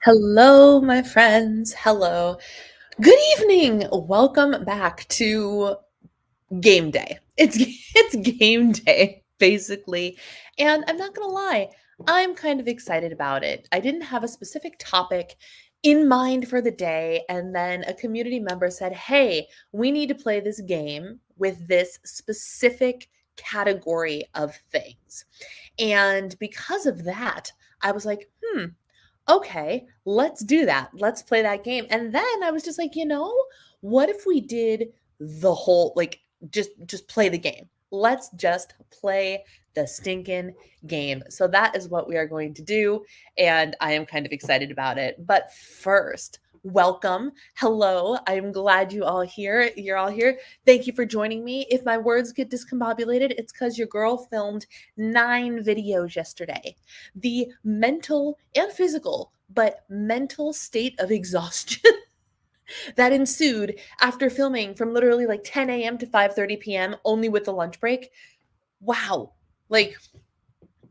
Hello, my friends. Hello. Good evening. Welcome back to game day. It's game day basically. And I'm not going to lie, I'm kind of excited about it. I didn't have a specific topic in mind for the day, and then a community member said, "Hey, we need to play this game with this specific category of things." And because of that, I was like, okay, let's do that. Let's play that game. And then I was just like, what if we did the whole just play the game. Let's just play the stinking game. So that is what we are going to do, and I am kind of excited about it. But first, welcome. Hello. I'm glad you're all here. Thank you for joining me. If my words get discombobulated, it's because your girl filmed 9 videos yesterday. The mental and physical, but mental state of exhaustion that ensued after filming from literally like 10 a.m. to 5:30 p.m. only with the lunch break. Wow. Like,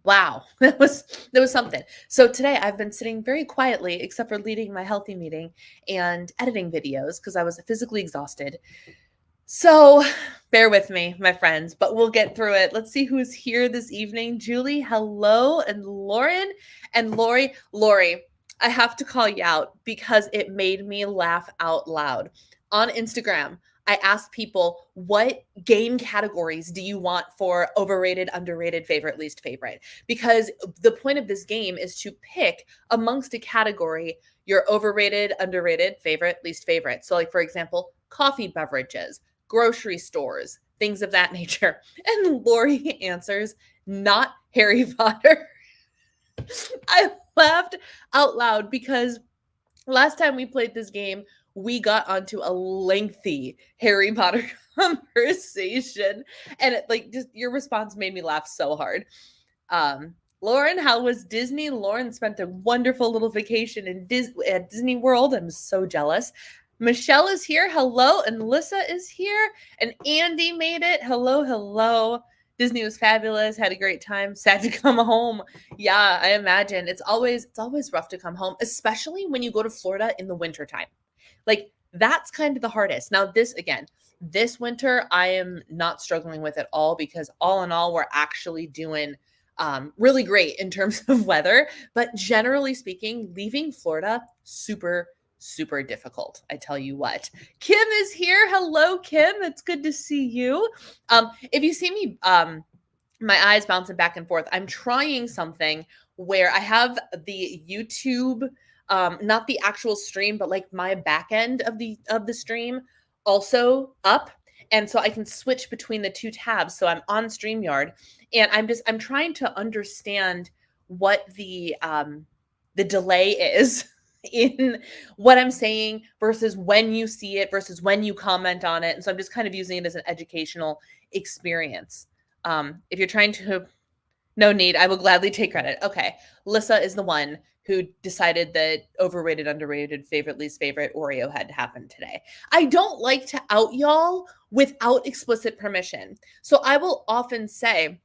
wow. That was something. So today I've been sitting very quietly, except for leading my healthy meeting and editing videos because I was physically exhausted. So bear with me, my friends, but we'll get through it. Let's see who's here this evening. Julie, hello, and Lauren and Lori. Lori, I have to call you out because it made me laugh out loud. On Instagram, I asked people, what game categories do you want for overrated, underrated, favorite, least favorite? Because the point of this game is to pick amongst a category your overrated, underrated, favorite, least favorite. So like, for example, coffee beverages, grocery stores, things of that nature. And Lori answers, not Harry Potter. I laughed out loud because last time we played this game, we got onto a lengthy Harry Potter conversation, and just your response made me laugh so hard. Lauren, how was Disney? Lauren spent a wonderful little vacation at Disney World. I'm so jealous. Michelle is here. Hello. And Lissa is here. And Andy made it. Hello. Disney was fabulous. Had a great time. Sad to come home. Yeah, I imagine. It's always rough to come home, especially when you go to Florida in the wintertime. Like, that's kind of the hardest. Now, this winter, I am not struggling with at all because all in all, we're actually doing really great in terms of weather. But generally speaking, leaving Florida, super difficult. I tell you what. Kim is here. Hello, Kim. It's good to see you. If you see me, my eyes bouncing back and forth, I'm trying something where I have the YouTube, not the actual stream, but like my back end of the stream also up. And so I can switch between the two tabs. So I'm on StreamYard, and I'm trying to understand what the delay is in what I'm saying versus when you see it versus when you comment on it. And so I'm just kind of using it as an educational experience. If you're trying to, no need, I will gladly take credit. Okay. Lissa is the one who decided that overrated, underrated, favorite, least favorite Oreo had to happen today. I don't like to out y'all without explicit permission. So I will often say,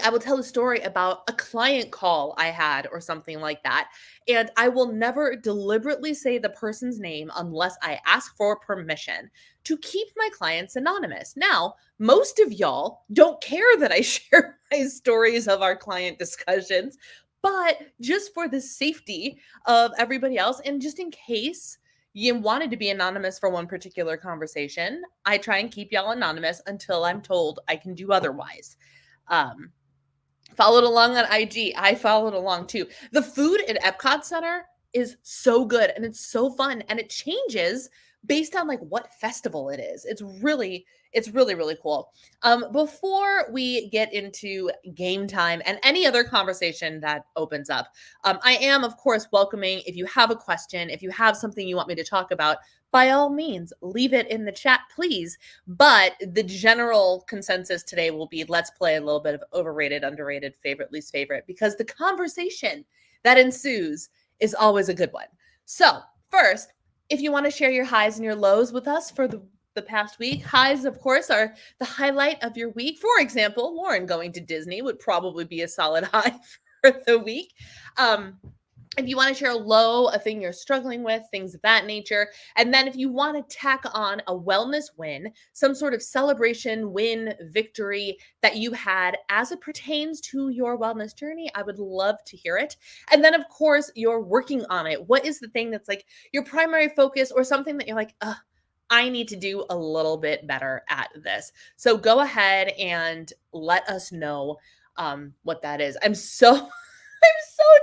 I will tell a story about a client call I had or something like that. And I will never deliberately say the person's name unless I ask for permission to keep my clients anonymous. Now, most of y'all don't care that I share my stories of our client discussions, but just for the safety of everybody else, and just in case you wanted to be anonymous for one particular conversation, I try and keep y'all anonymous until I'm told I can do otherwise. Um, Followed along on IG. I followed along too. The food at Epcot Center is so good and it's so fun and it changes based on like what festival it is. It's really really cool. Before we get into game time and any other conversation that opens up, I am of course welcoming if you have a question, if you have something you want me to talk about, by all means, leave it in the chat, please. But the general consensus today will be let's play a little bit of overrated, underrated, favorite, least favorite, because the conversation that ensues is always a good one. So, first, if you want to share your highs and your lows with us for the past week, highs, of course, are the highlight of your week. For example, Lauren going to Disney would probably be a solid high for the week. If you want to share a low, a thing you're struggling with, things of that nature. And then if you want to tack on a wellness win, some sort of celebration, win, victory that you had as it pertains to your wellness journey, I would love to hear it. And then, of course, you're working on it. What is the thing that's like your primary focus or something that you're like, I need to do a little bit better at this. So go ahead and let us know what that is. I'm so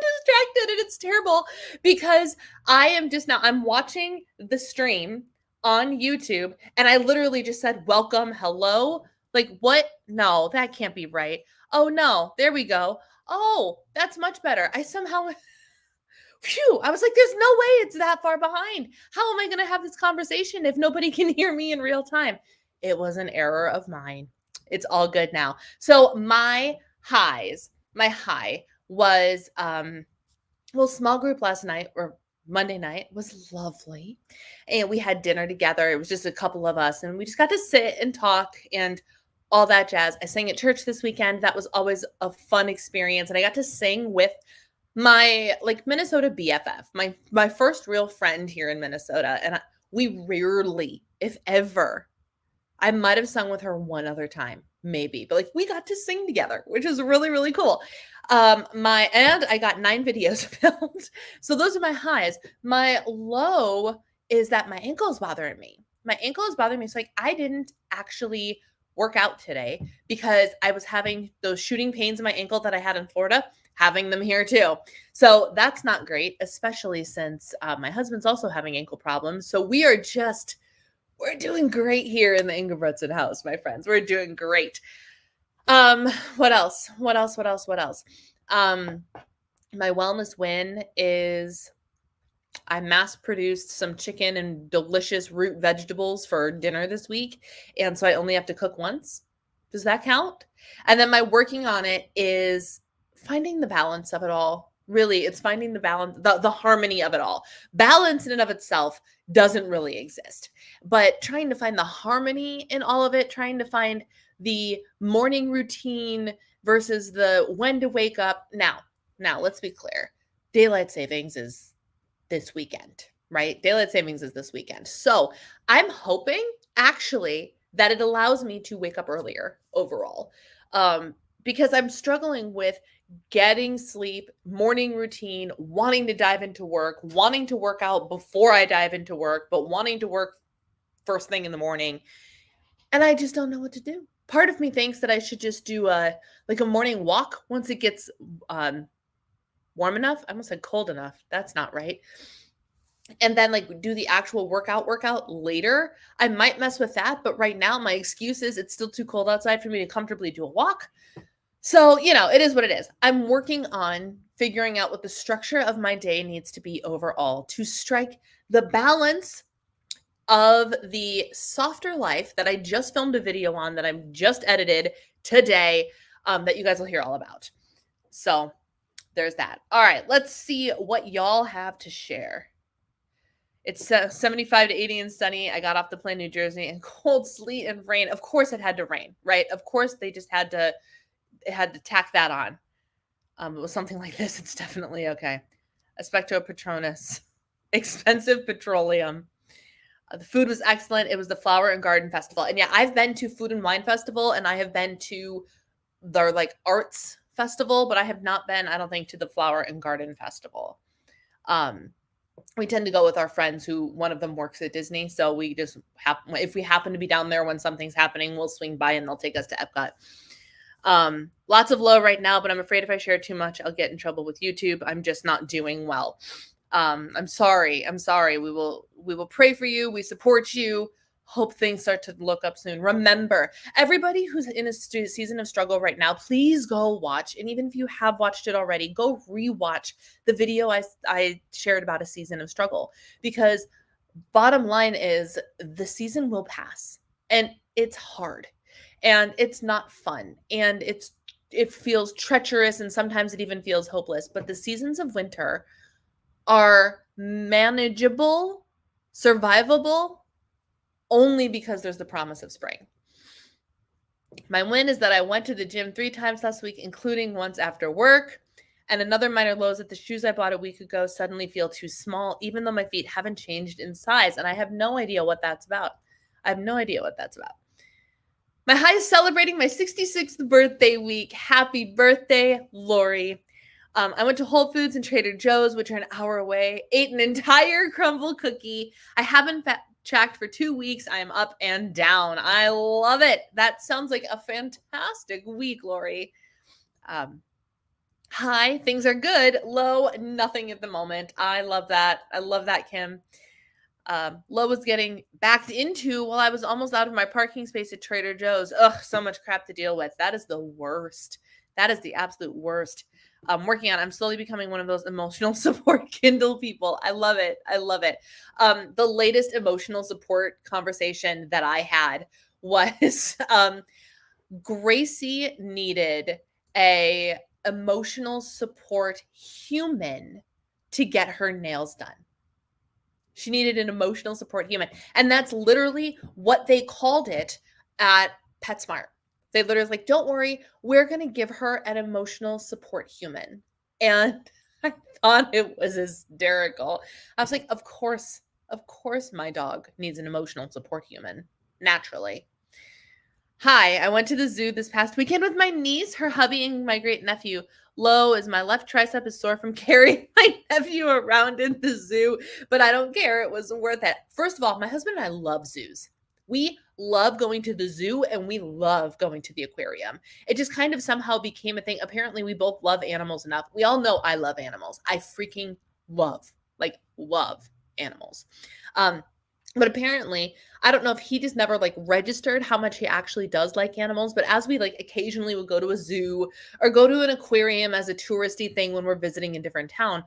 distracted and it's terrible because I'm watching the stream on YouTube and I literally just said, welcome, hello. Like, what? No, that can't be right. Oh, no, there we go. Oh, that's much better. I somehow, phew, I was like, there's no way it's that far behind. How am I going to have this conversation if nobody can hear me in real time? It was an error of mine. It's all good now. So my high was small group last night or Monday night was lovely. And we had dinner together. It was just a couple of us and we just got to sit and talk and all that jazz. I sang at church this weekend. That was always a fun experience. And I got to sing with my like Minnesota BFF, my first real friend here in Minnesota. And we rarely, if ever, I might have sung with her one other time, maybe, but like we got to sing together, which is really, really cool. And I got 9 videos filmed. So those are my highs. My low is that my ankle is bothering me. My ankle is bothering me. So like I didn't actually work out today because I was having those shooting pains in my ankle that I had in Florida, having them here too. So that's not great, especially since my husband's also having ankle problems. So we're doing great here in the Engebretsen house, my friends. We're doing great. What else? My wellness win is I mass produced some chicken and delicious root vegetables for dinner this week. And so I only have to cook once. Does that count? And then my working on it is finding the balance of it all. Really, it's finding the balance, the harmony of it all. Balance in and of itself doesn't really exist, but trying to find the harmony in all of it, trying to find the morning routine versus the when to wake up. Now let's be clear. Daylight savings is this weekend, right? Daylight savings is this weekend. So I'm hoping actually that it allows me to wake up earlier overall. Because I'm struggling with getting sleep, morning routine, wanting to dive into work, wanting to work out before I dive into work, but wanting to work first thing in the morning. And I just don't know what to do. Part of me thinks that I should just do a morning walk once it gets warm enough. I almost said cold enough. That's not right. And then do the actual workout later. I might mess with that, but right now my excuse is it's still too cold outside for me to comfortably do a walk. So, it is what it is. I'm working on figuring out what the structure of my day needs to be overall to strike the balance of the softer life that I just filmed a video on that I'm just edited today that you guys will hear all about. So there's that. All right, let's see what y'all have to share. It's 75 to 80 and sunny. I got off the plane in New Jersey and cold, sleet, and rain. Of course it had to rain, right? Of course they just had to tack that on. It was something like this. It's definitely okay. Expecto Patronus. Expensive petroleum. The food was excellent. It was the Flower and Garden Festival. And yeah, I've been to Food and Wine Festival and I have been to their arts festival, but I have not been, I don't think, to the Flower and Garden Festival. we tend to go with our friends who one of them works at Disney. So we just if we happen to be down there when something's happening, we'll swing by and they'll take us to Epcot. Lots of low right now, but I'm afraid if I share too much, I'll get in trouble with YouTube. I'm just not doing well. I'm sorry. We will pray for you. We support you. Hope things start to look up soon. Remember, everybody who's in a season of struggle right now, please go watch. And even if you have watched it already, go rewatch the video I shared about a season of struggle. Because bottom line is the season will pass. And it's hard. And it's not fun. And it feels treacherous, and sometimes it even feels hopeless. But the seasons of winter are manageable, survivable, only because there's the promise of spring. My win is that I went to the gym 3 times last week, including once after work. And another minor low is that the shoes I bought a week ago suddenly feel too small, even though my feet haven't changed in size. And I have no idea what that's about. My high is celebrating my 66th birthday week. Happy birthday, Lori. I went to Whole Foods and Trader Joe's, which are an hour away, ate an entire crumble cookie. I haven't tracked for 2 weeks. I am up and down. I love it. That sounds like a fantastic week, Lori. High, things are good. Low, nothing at the moment. I love that. Kim. Low was getting backed into while I was almost out of my parking space at Trader Joe's. Ugh, so much crap to deal with. That is the worst. That is the absolute worst. I'm working on. I'm slowly becoming one of those emotional support Kindle people. I love it. The latest emotional support conversation that I had was Gracie needed a emotional support human to get her nails done. She needed an emotional support human. And that's literally what they called it at PetSmart. They literally like, don't worry, we're going to give her an emotional support human. And I thought it was hysterical. I was like, of course my dog needs an emotional support human, naturally. Hi, I went to the zoo this past weekend with my niece, her hubby, and my great nephew. Low is my left tricep is sore from carrying my nephew around in the zoo, but I don't care. It was worth it. First of all, my husband and I love zoos. We love going to the zoo and we love going to the aquarium. It just kind of somehow became a thing. Apparently, we both love animals enough. We all know I love animals. I freaking love animals. But apparently, I don't know if he just never registered how much he actually does like animals, but as we occasionally would go to a zoo or go to an aquarium as a touristy thing when we're visiting a different town,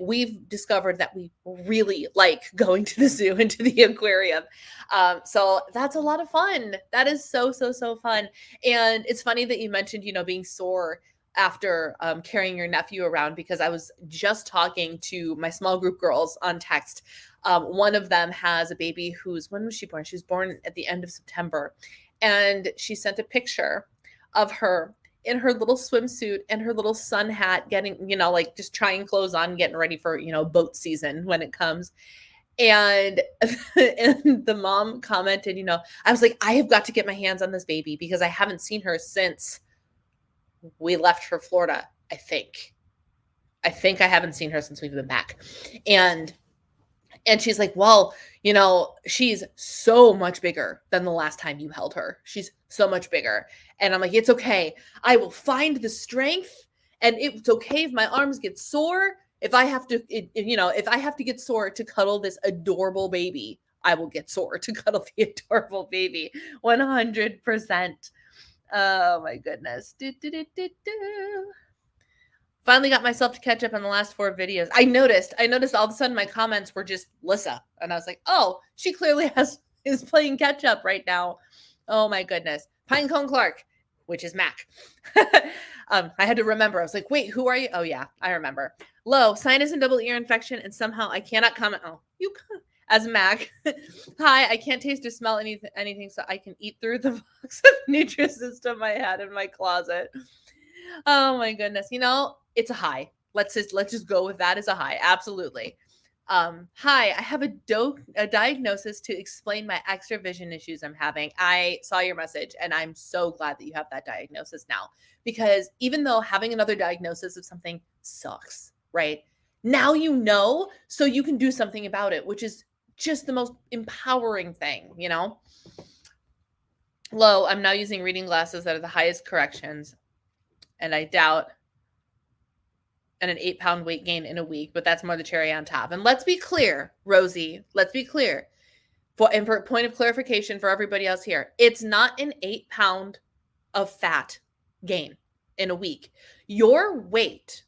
we've discovered that we really like going to the zoo and to the aquarium. So that's a lot of fun. That is so fun. And it's funny that you mentioned, being sore after carrying your nephew around, because I was just talking to my small group girls on text. One of them has a baby when was she born? She was born at the end of September. And she sent a picture of her in her little swimsuit and her little sun hat, getting, just trying clothes on, getting ready for, boat season when it comes. And, and the mom commented, I was like, I have got to get my hands on this baby because I haven't seen her since we left for Florida. I think I haven't seen her since we've been back. And she's like, well, she's so much bigger than the last time you held her. She's so much bigger. And I'm like, it's okay. I will find the strength, and it's okay if my arms get sore. If I have to, if I have to get sore to cuddle this adorable baby, I will get sore to cuddle the adorable baby. 100%. Oh my goodness. Finally got myself to catch up on the last 4 videos. I noticed all of a sudden my comments were just Lissa. And I was like, oh, she clearly is playing catch up right now. Oh my goodness. Pinecone Clark, which is Mac. I had to remember. I was like, wait, who are you? Oh yeah, I remember. Low, sinus and double ear infection, and somehow I cannot comment. Oh, you can. As Mac. Hi, I can't taste or smell anything, so I can eat through the box of Nutrisystem I had in my closet. Oh my goodness. It's a high. Let's just go with that as a high. Absolutely. Hi, I have a diagnosis to explain my extra vision issues I'm having. I saw your message and I'm so glad that you have that diagnosis now, because even though having another diagnosis of something sucks, right? Now you know, so you can do something about it, which is just the most empowering thing, you know? Low, I'm now using reading glasses that are the highest corrections, and I doubt an 8-pound weight gain in a week, but that's more the cherry on top. And let's be clear, Rosie, let's be clear. For point of clarification for everybody else here, it's not an 8-pound of fat gain in a week. Your weight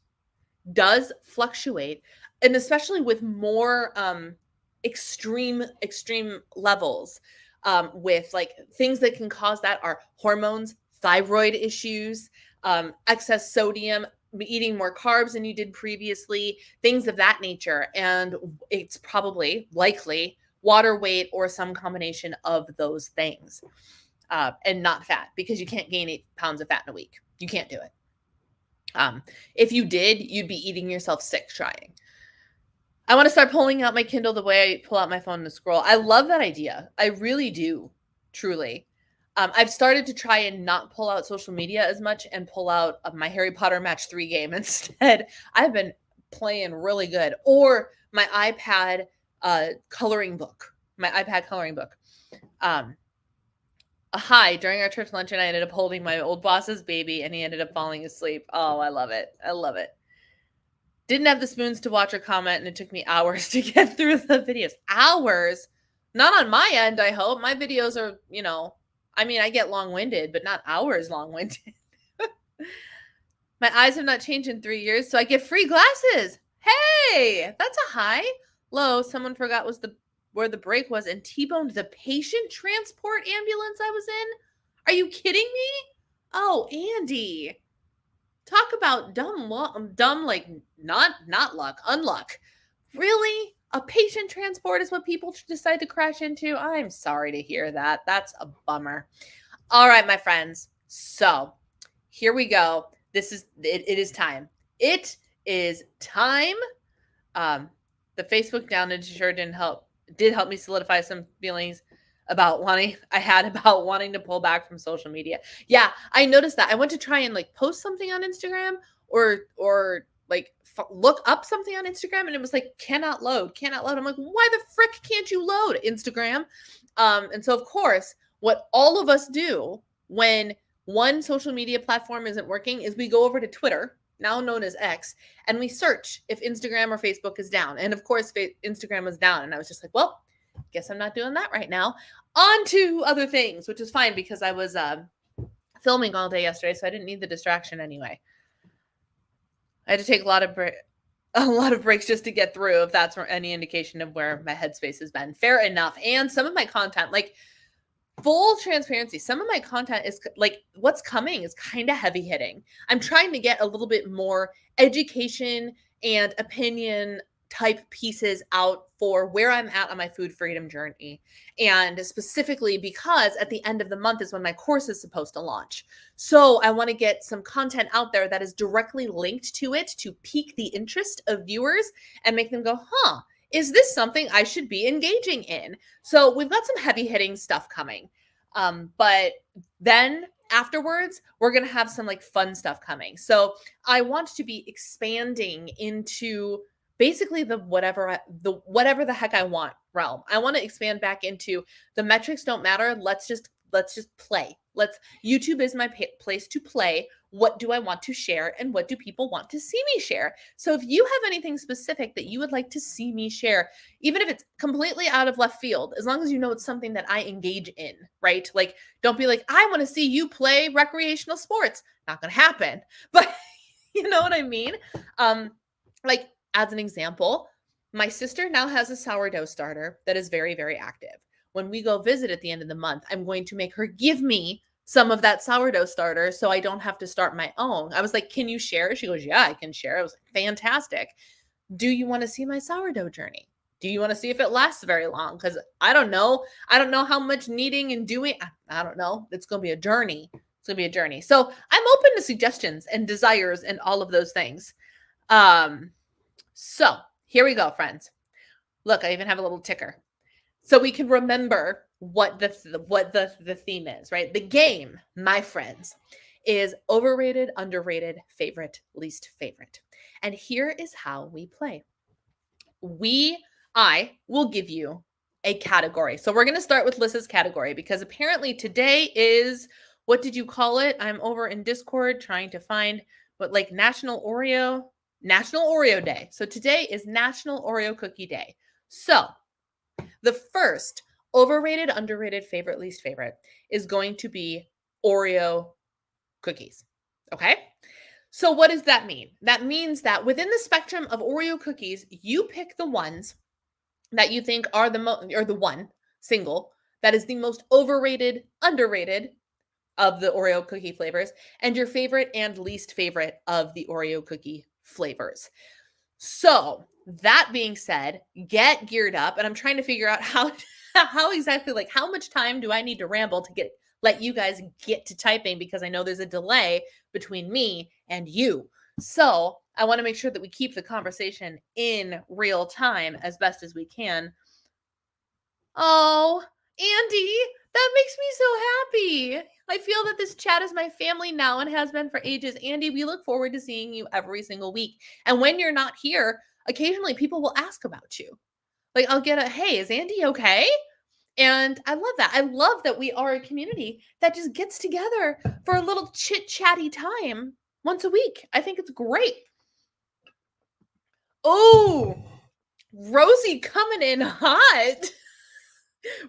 does fluctuate, and especially with more extreme levels, with like things that can cause that are hormones, thyroid issues, excess sodium, eating more carbs than you did previously, things of that nature. And it's probably likely water weight or some combination of those things, and not fat, because you can't gain 8 pounds of fat in a week. You can't do it. If you did, you'd be eating yourself sick trying. I want to start pulling out my Kindle the way I pull out my phone to scroll. I love that idea. I really do, truly. I've started to try and not pull out social media as much and pull out my Harry Potter Match 3 game instead. I've been playing really good. Or my iPad coloring book. Hi, during our church luncheon, I ended up holding my old boss's baby, and he ended up falling asleep. Oh, I love it. I love it. Didn't have the spoons to watch or comment, and it took me hours to get through the videos. Hours? Not on my end, I hope. My videos are, I mean, I get long-winded, but not hours long-winded. My eyes have not changed in 3 years, so I get free glasses. Hey, that's a high. Low, someone forgot where the break was and T-boned the patient transport ambulance I was in. Are you kidding me? Oh, Andy. Talk about dumb, like not luck, unluck. Really? A patient transport is what people decide to crash into? I'm sorry to hear that. That's a bummer. All right, my friends. So here we go. It is time. It is time. The Facebook downage sure did help me solidify some feelings about wanting to pull back from social media. Yeah, I noticed that. I went to try and like post something on Instagram or like look up something on Instagram, and it was like cannot load. I'm like, why the frick can't you load, Instagram? And so of course, what all of us do when one social media platform isn't working is we go over to Twitter, now known as X, and we search if Instagram or Facebook is down. And of course, Instagram was down, and I was just like, well, guess I'm not doing that right now. On to other things, which is fine because I was filming all day yesterday, so I didn't need the distraction anyway. I had to take a lot of breaks just to get through, if that's any indication of where my headspace has been. Fair enough. And some of my content, like full transparency, some of my content is like what's coming is kind of heavy hitting. I'm trying to get a little bit more education and opinion type pieces out for where I'm at on my food freedom journey. And specifically because at the end of the month is when my course is supposed to launch. So I want to get some content out there that is directly linked to it to pique the interest of viewers and make them go, is this something I should be engaging in? So we've got some heavy hitting stuff coming. But then afterwards, we're going to have some like fun stuff coming. So I want to be expanding into basically the whatever the heck I want realm. I want to expand back into the metrics don't matter. Let's just play. YouTube is my place to play. What do I want to share and what do people want to see me share? So if you have anything specific that you would like to see me share, even if it's completely out of left field, as long as you know it's something that I engage in, right? Like, don't be like, I want to see you play recreational sports. Not going to happen. But you know what I mean? Like, as an example, my sister now has a sourdough starter that is very, very active. When we go visit at the end of the month, I'm going to make her give me some of that sourdough starter so I don't have to start my own. I was like, can you share? She goes, yeah, I can share. I was like, fantastic. Do you want to see my sourdough journey? Do you want to see if it lasts very long? Because I don't know. I don't know how much kneading and doing. I don't know. It's going to be a journey. It's going to be a journey. So I'm open to suggestions and desires and all of those things. So here we go, friends. Look, I even have a little ticker. So we can remember what the theme is, right? The game, my friends, is overrated, underrated, favorite, least favorite. And here is how we play. I will give you a category. So we're going to start with Liz's category because apparently today is, what did you call it? I'm over in Discord trying to find what, like, National Oreo Day. So today is National Oreo Cookie Day. So the first overrated, underrated, favorite, least favorite is going to be Oreo cookies. Okay? So what does that mean? That means that within the spectrum of Oreo cookies, you pick the ones that you think are the one single that is the most overrated, underrated of the Oreo cookie flavors, and your favorite and least favorite of the Oreo cookie flavors. So that being said, get geared up, and I'm trying to figure out how exactly, like, how much time do I need to ramble to let you guys get to typing, because I know there's a delay between me and you. So I want to make sure that we keep the conversation in real time as best as we can. Oh, Andy, that makes me so happy. I feel that this chat is my family now and has been for ages. Andy, we look forward to seeing you every single week. And when you're not here, occasionally people will ask about you. Like, I'll get hey, is Andy okay? And I love that. I love that we are a community that just gets together for a little chit-chatty time once a week. I think it's great. Oh, Rosie coming in hot.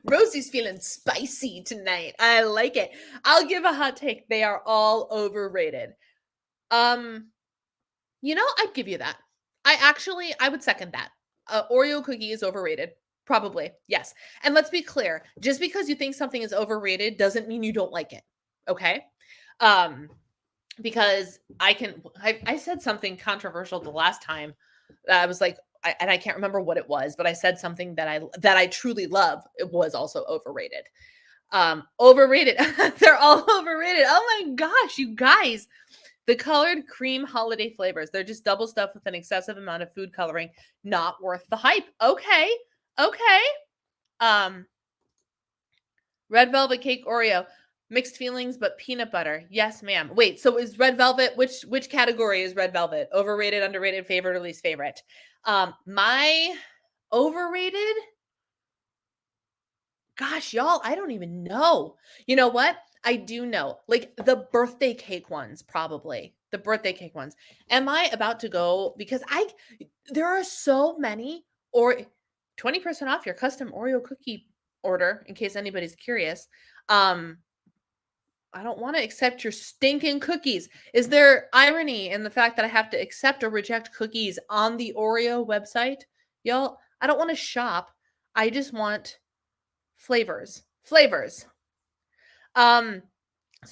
Rosie's feeling spicy tonight. I like it. I'll give a hot take. They are all overrated. I'd give you that. I would second that. Oreo cookie is overrated. Probably. Yes. And let's be clear. Just because you think something is overrated doesn't mean you don't like it. Okay? Because I said something controversial the last time. I was like, I can't remember what it was, but I said something that I truly love. It was also overrated. Overrated. They're all overrated. Oh my gosh, you guys. The colored cream holiday flavors. They're just double stuffed with an excessive amount of food coloring. Not worth the hype. Okay. Red velvet cake Oreo. Mixed feelings, but peanut butter. Yes, ma'am. Wait, so is red velvet, which category is red velvet? Overrated, underrated, favorite, or least favorite? My overrated, gosh, y'all, I don't even know. You know what? I do know. Like the birthday cake ones, probably. The birthday cake ones. Am I about to go? Because there are so many, or 20% off your custom Oreo cookie order, in case anybody's curious. I don't want to accept your stinking cookies. Is there irony in the fact that I have to accept or reject cookies on the Oreo website? Y'all, I don't want to shop. I just want flavors. So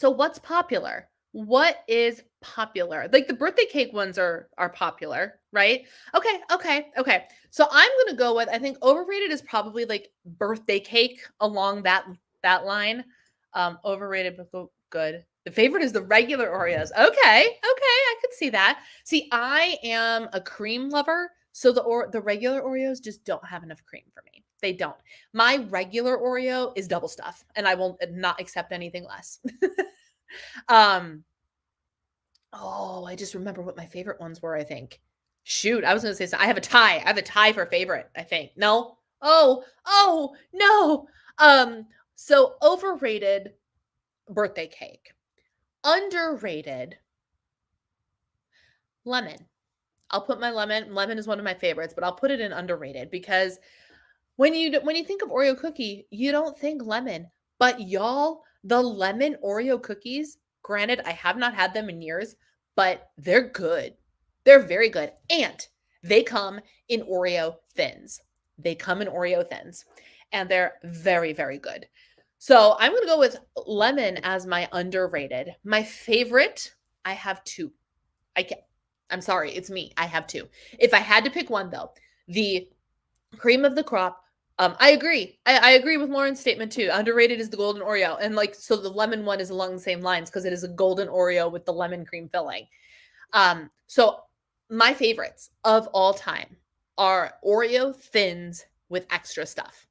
what's popular? What is popular? Like the birthday cake ones are popular, right? Okay. So I'm going to go with, I think overrated is probably like birthday cake along that line. Overrated but good. The favorite is the regular Oreos. Okay, I could see that. See, I am a cream lover, so the regular Oreos just don't have enough cream for me. They don't. My regular Oreo is double stuff, and I will not accept anything less. I just remember what my favorite ones were, I think. Shoot, I was going to say something. I have a tie for favorite, I think. No? Oh, no. So overrated birthday cake. Underrated lemon. I'll put my lemon. Lemon is one of my favorites, but I'll put it in underrated because when you think of Oreo cookie, you don't think lemon. But y'all, the lemon Oreo cookies, granted, I have not had them in years, but they're good. They're very good. And they come in Oreo thins. And they're very, very good. So I'm going to go with lemon as my underrated. My favorite, I have two. I'm sorry, it's me. I have two. If I had to pick one, though, the cream of the crop. I agree. I agree with Lauren's statement too. Underrated is the golden Oreo, and so the lemon one is along the same lines because it is a golden Oreo with the lemon cream filling. So my favorites of all time are Oreo thins with extra stuff.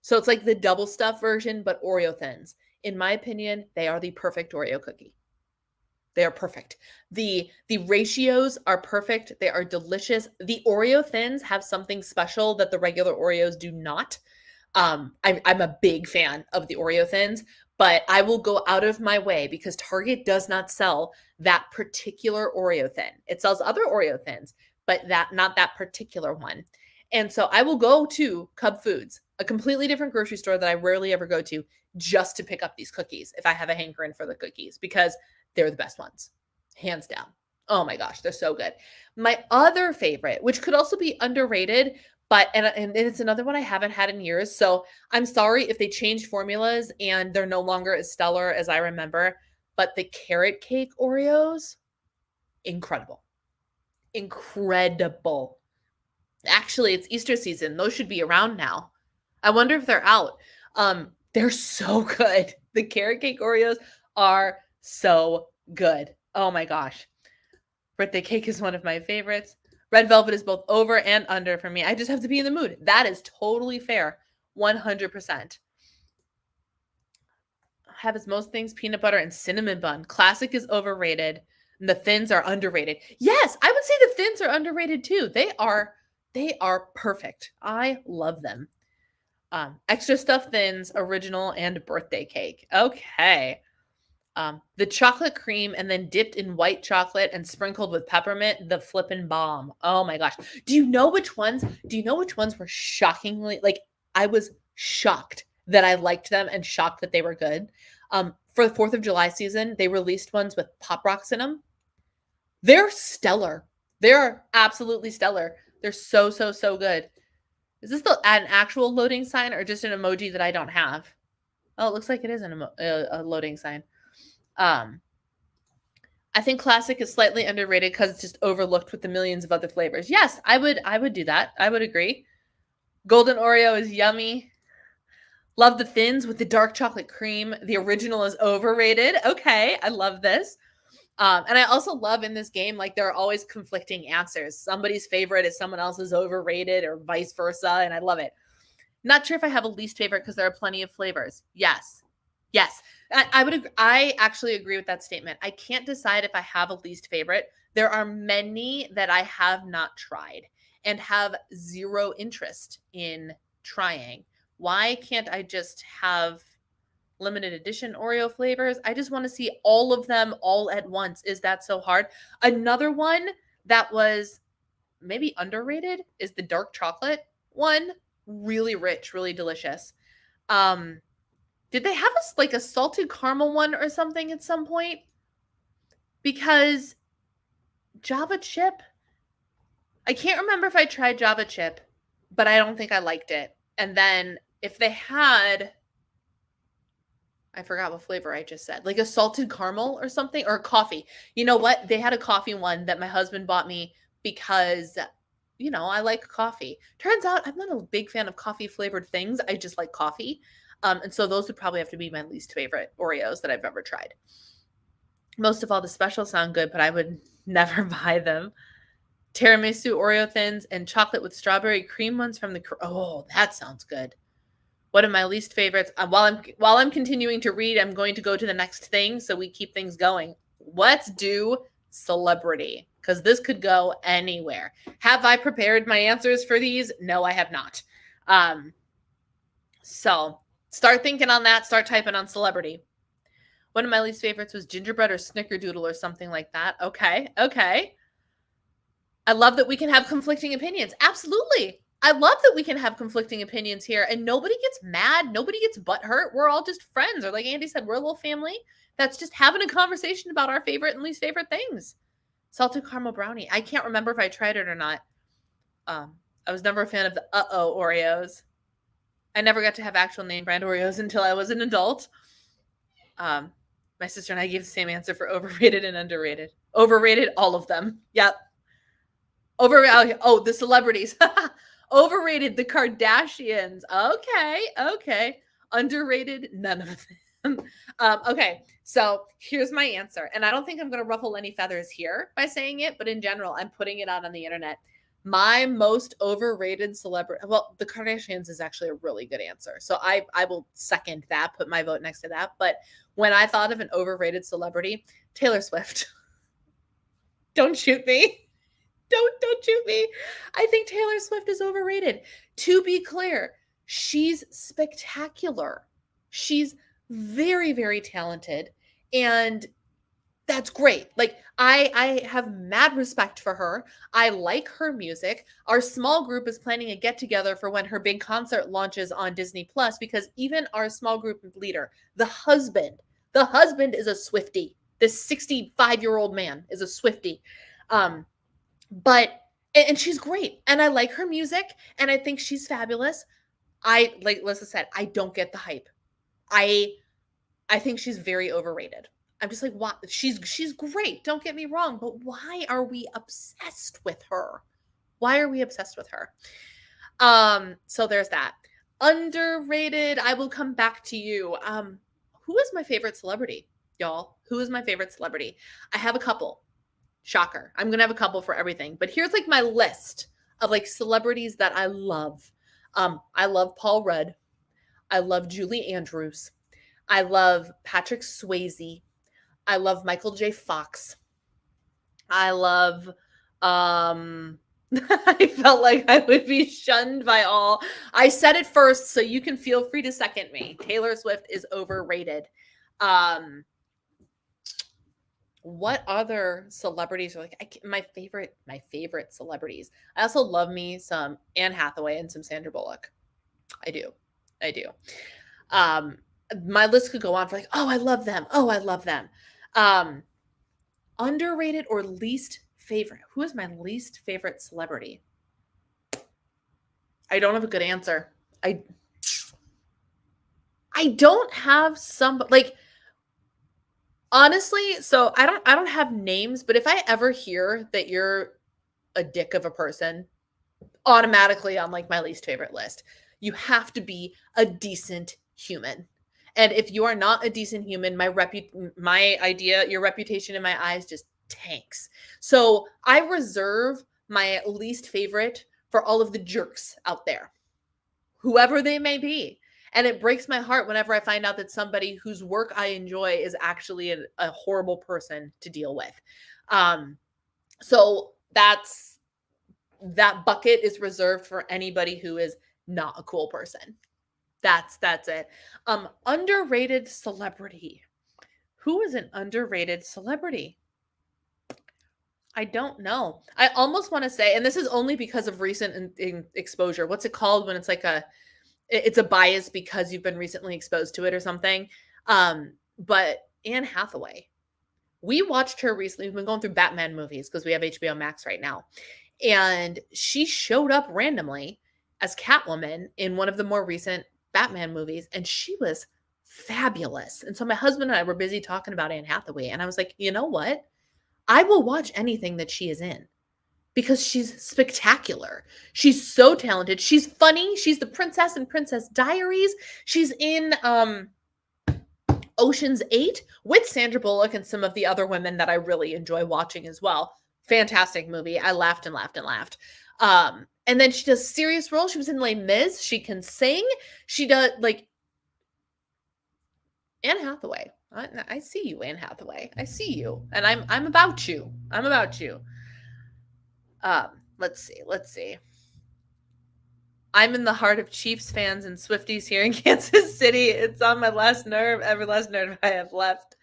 So it's like the double stuff version, but Oreo thins. In my opinion, they are the perfect Oreo cookie. They are perfect. The ratios are perfect. They are delicious. The Oreo thins have something special that the regular Oreos do not. I'm a big fan of the Oreo thins, but I will go out of my way because Target does not sell that particular Oreo thin. It sells other Oreo thins, but not that particular one. And so I will go to Cub Foods, a completely different grocery store that I rarely ever go to, just to pick up these cookies if I have a hankering for the cookies because they're the best ones, hands down. Oh my gosh, they're so good. My other favorite, which could also be underrated, but and it's another one I haven't had in years. So I'm sorry if they changed formulas and they're no longer as stellar as I remember. But the carrot cake Oreos, incredible. Incredible. Actually, it's Easter season. Those should be around now. I wonder if they're out. They're so good. The carrot cake Oreos are so good. Oh my gosh. Birthday cake is one of my favorites. Red velvet is both over and under for me. I just have to be in the mood. That is totally fair. 100%. Have as most things peanut butter and cinnamon bun. Classic is overrated. And the thins are underrated. Yes, I would say the thins are underrated too. They are perfect. I love them. Extra stuffed thins, original, and birthday cake. Okay. The chocolate cream and then dipped in white chocolate and sprinkled with peppermint, the flippin' bomb. Oh my gosh. Do you know which ones were shockingly, like, I was shocked that I liked them and shocked that they were good. For the 4th of July season, they released ones with Pop Rocks in them. They're stellar. They're absolutely stellar. They're so, so, so good. Is this an actual loading sign or just an emoji that I don't have? Oh, it looks like it is a loading sign. I think classic is slightly underrated because it's just overlooked with the millions of other flavors. Yes, I would do that. I would agree. Golden Oreo is yummy. Love the thins with the dark chocolate cream. The original is overrated. Okay, I love this. And I also love in this game, like, there are always conflicting answers. Somebody's favorite is someone else's overrated or vice versa, and I love it. Not sure if I have a least favorite because there are plenty of flavors. Yes. Yes. I actually agree with that statement. I can't decide if I have a least favorite. There are many that I have not tried and have zero interest in trying. Why can't I just have limited edition Oreo flavors? I just want to see all of them all at once. Is that so hard? Another one that was maybe underrated is the dark chocolate one. Really rich, really delicious. Did they have a salted caramel one or something at some point? Because Java chip, I can't remember if I tried Java chip, but I don't think I liked it. And then if they had, I forgot what flavor I just said, like a salted caramel or something, or coffee. You know what? They had a coffee one that my husband bought me because, I like coffee. Turns out I'm not a big fan of coffee flavored things. I just like coffee. And so those would probably have to be my least favorite Oreos that I've ever tried. Most of all, the specials sound good, but I would never buy them. Tiramisu Oreo thins and chocolate with strawberry cream ones from oh, that sounds good. One of my least favorites. While I'm continuing to read, I'm going to go to the next thing so we keep things going. Let's do celebrity, because this could go anywhere. Have I prepared my answers for these? No, I have not. So start thinking on that. Start typing on celebrity. One of my least favorites was gingerbread or snickerdoodle or something like that. Okay. I love that we can have conflicting opinions. Absolutely. I love that we can have conflicting opinions here and nobody gets mad. Nobody gets butthurt. We're all just friends. Or like Andy said, we're a little family that's just having a conversation about our favorite and least favorite things. Salted caramel brownie. I can't remember if I tried it or not. I was never a fan of the Oreos. I never got to have actual name brand Oreos until I was an adult. My sister and I gave the same answer for overrated and underrated. Overrated, all of them. Yep. The celebrities. Overrated, the Kardashians. Okay. Underrated, none of them. Okay, so here's my answer. And I don't think I'm going to ruffle any feathers here by saying it, but in general, I'm putting it out on the internet. My most overrated celebrity, well, the Kardashians is actually a really good answer. So I will second that, put my vote next to that. But when I thought of an overrated celebrity, Taylor Swift. Don't shoot me. Don't shoot me. I think Taylor Swift is overrated. To be clear, she's spectacular. She's very, very talented. And that's great. Like I have mad respect for her. I like her music. Our small group is planning a get together for when her big concert launches on Disney Plus, because even our small group leader, the husband is a Swiftie. This 65-year-old man is a Swiftie. But and she's great. And I like her music and I think she's fabulous. Like Lisa said, I don't get the hype. I think she's very overrated. I'm just like, what? She's great. Don't get me wrong, but why are we obsessed with her? Why are we obsessed with her? So there's that. Underrated. I will come back to you. Who is my favorite celebrity, y'all? Who is my favorite celebrity? I have a couple. Shocker. I'm gonna have a couple for everything. But here's like my list of like celebrities that I love. I love Paul Rudd. I love Julie Andrews. I love Patrick Swayze. I love Michael J. Fox. I love I felt like I would be shunned by all. I said it first, so you can feel free to second me. Taylor Swift is overrated. What other celebrities are like my favorite celebrities? I also love me some Anne Hathaway and some Sandra Bullock. I do. My list could go on for like, oh, I love them. Oh, I love them. Underrated or least favorite? Who is my least favorite celebrity? I don't have a good answer. I don't have some, like, honestly, so I don't have names, but if I ever hear that you're a dick of a person, automatically on like my least favorite list. You have to be a decent human. And if you are not a decent human, your reputation in my eyes just tanks. So I reserve my least favorite for all of the jerks out there, whoever they may be. And it breaks my heart whenever I find out that somebody whose work I enjoy is actually a horrible person to deal with. So that bucket is reserved for anybody who is not a cool person. That's it. Underrated celebrity. Who is an underrated celebrity? I don't know. I almost want to say, and this is only because of recent exposure. What's it called when it's like it's a bias because you've been recently exposed to it or something? But Anne Hathaway. We watched her recently. We've been going through Batman movies because we have HBO Max right now. And she showed up randomly as Catwoman in one of the more recent Batman movies, and she was fabulous. And so my husband and I were busy talking about Anne Hathaway, and I was like, you know what? I will watch anything that she is in because she's spectacular. She's so talented. She's funny. She's the princess in Princess Diaries. She's in Ocean's 8 with Sandra Bullock and some of the other women that I really enjoy watching as well. Fantastic movie. I laughed and laughed and laughed. And then she does serious roles. She was in Les Mis. She can sing. She does like Anne Hathaway. I see you, Anne Hathaway. I see you, and I'm about you. I'm about you. Let's see. I'm in the heart of Chiefs fans and Swifties here in Kansas City. It's on my last nerve, every last nerve I have left.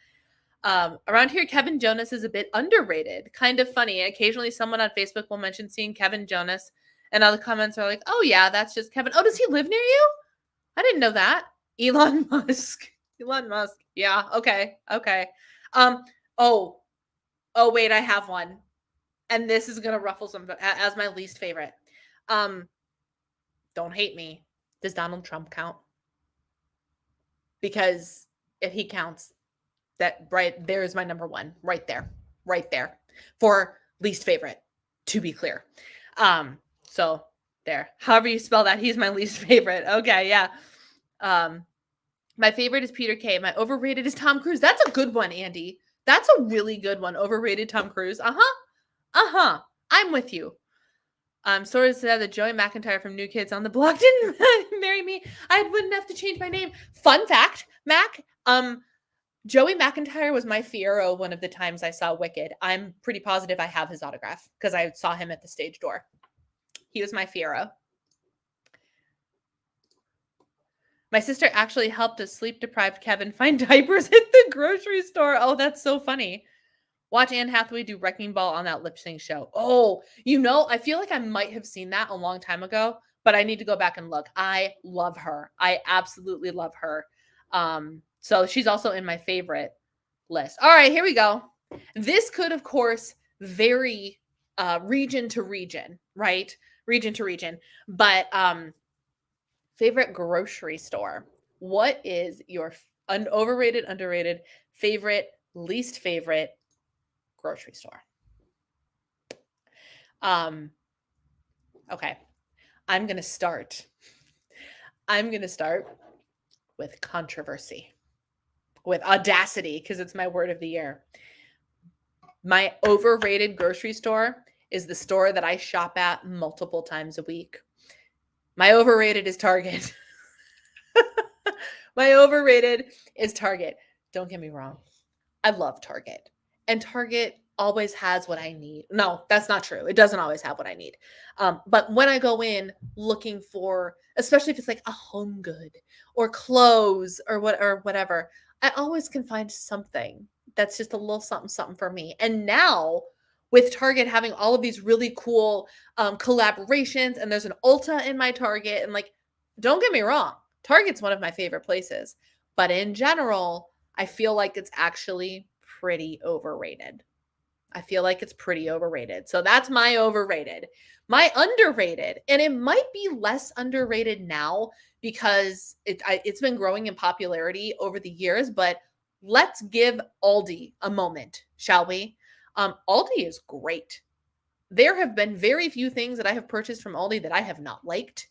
Around here, Kevin Jonas is a bit underrated. Kind of funny. Occasionally someone on Facebook will mention seeing Kevin Jonas, and other comments are like, oh yeah, that's just Kevin. Oh, does he live near you? I didn't know that. Elon Musk. Yeah, okay. Oh, wait, I have one. And this is going to ruffle some as my least favorite. Don't hate me. Does Donald Trump count? Because if he counts, that right there is my number one. Right there. For least favorite, to be clear. So there. However you spell that, he's my least favorite. Okay, yeah. My favorite is Peter Kay. My overrated is Tom Cruise. That's a good one, Andy. That's a really good one. Overrated Tom Cruise. I'm with you. Sources said that Joey McIntyre from New Kids on the Block didn't marry me. I wouldn't have to change my name. Fun fact, Mac. Joey McIntyre was my Fiero one of the times I saw Wicked. I'm pretty positive I have his autograph because I saw him at the stage door. He was my Fiero. My sister actually helped a sleep-deprived Kevin find diapers at the grocery store. Oh, that's so funny. Watch Anne Hathaway do Wrecking Ball on that lip sync show. Oh, I feel like I might have seen that a long time ago, but I need to go back and look. I love her. I absolutely love her. So she's also in my favorite list. All right, here we go. This could, of course, vary region to region, right? Region to region. But favorite grocery store. What is your overrated, underrated, favorite, least favorite grocery store? Okay. I'm going to start with controversy. With audacity, because it's my word of the year. My overrated grocery store is the store that I shop at multiple times a week. My overrated is Target. My overrated is Target. Don't get me wrong. I love Target. And Target always has what I need. No, that's not true. It doesn't always have what I need. But when I go in looking for, especially if it's like a home good or clothes or whatever, I always can find something that's just a little something for me. And now with Target having all of these really cool collaborations, and there's an Ulta in my Target, and like, don't get me wrong, Target's one of my favorite places. But in general, I feel like it's actually pretty overrated. I feel like it's pretty overrated. So that's my overrated. My underrated, and it might be less underrated now because it's been growing in popularity over the years, but let's give Aldi a moment, shall we? Aldi is great. There have been very few things that I have purchased from Aldi that I have not liked.